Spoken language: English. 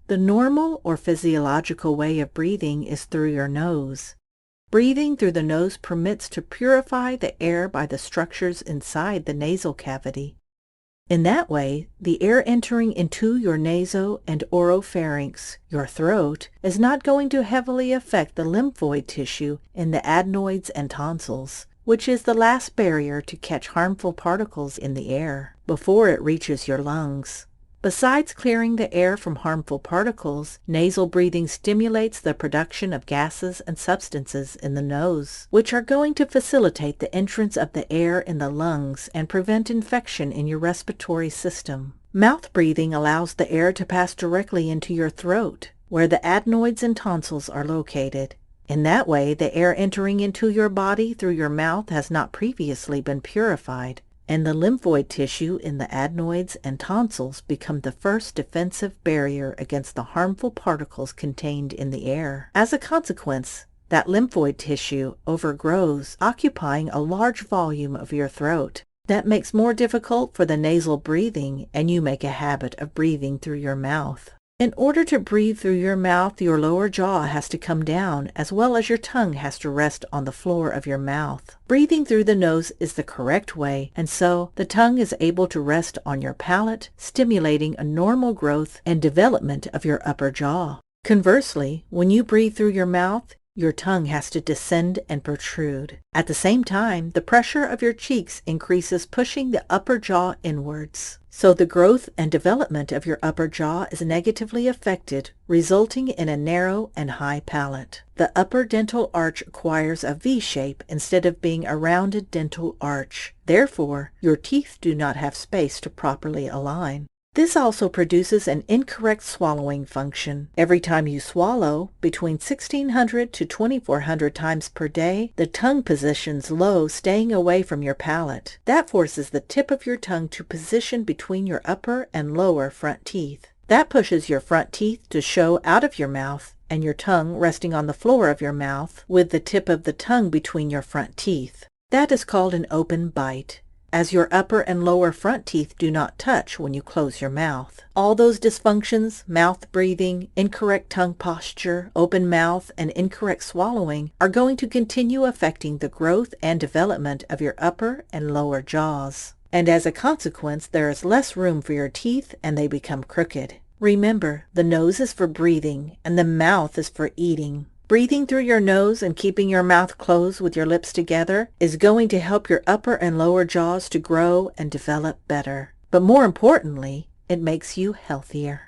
The normal or physiological way of breathing is through your nose. Breathing through the nose permits to purify the air by the structures inside the nasal cavity. In that way, the air entering into your naso- and oropharynx, your throat, is not going to heavily affect the lymphoid tissue in the adenoids and tonsils, which is the last barrier to catch harmful particles in the air before it reaches your lungs. Besides clearing the air from harmful particles, nasal breathing stimulates the production of gases and substances in the nose, which are going to facilitate the entrance of the air in the lungs and prevent infection in your respiratory system. Mouth breathing allows the air to pass directly into your throat, where the adenoids and tonsils are located. In that way, the air entering into your body through your mouth has not previously been purified, and the lymphoid tissue in the adenoids and tonsils become the first defensive barrier against the harmful particles contained in the air. As a consequence, that lymphoid tissue overgrows, occupying a large volume of your throat. That makes more difficult for the nasal breathing, and you make a habit of breathing through your mouth. In order to breathe through your mouth, your lower jaw has to come down, as well as your tongue has to rest on the floor of your mouth. Breathing through the nose is the correct way, and so the tongue is able to rest on your palate, stimulating a normal growth and development of your upper jaw. Conversely, when you breathe through your mouth, your tongue has to descend and protrude. At the same time, the pressure of your cheeks increases, pushing the upper jaw inwards. So the growth and development of your upper jaw is negatively affected, resulting in a narrow and high palate. The upper dental arch acquires a V shape instead of being a rounded dental arch. Therefore, your teeth do not have space to properly align. This also produces an incorrect swallowing function. Every time you swallow, between 1,600 to 2,400 times per day, the tongue positions low, staying away from your palate. That forces the tip of your tongue to position between your upper and lower front teeth. That pushes your front teeth to show out of your mouth, and your tongue resting on the floor of your mouth, with the tip of the tongue between your front teeth. That is called an open bite, as your upper and lower front teeth do not touch when you close your mouth. All those dysfunctions, mouth breathing, incorrect tongue posture, open mouth, and incorrect swallowing are going to continue affecting the growth and development of your upper and lower jaws. And as a consequence, there is less room for your teeth and they become crooked. Remember, the nose is for breathing and the mouth is for eating. Breathing through your nose and keeping your mouth closed with your lips together is going to help your upper and lower jaws to grow and develop better. But more importantly, it makes you healthier.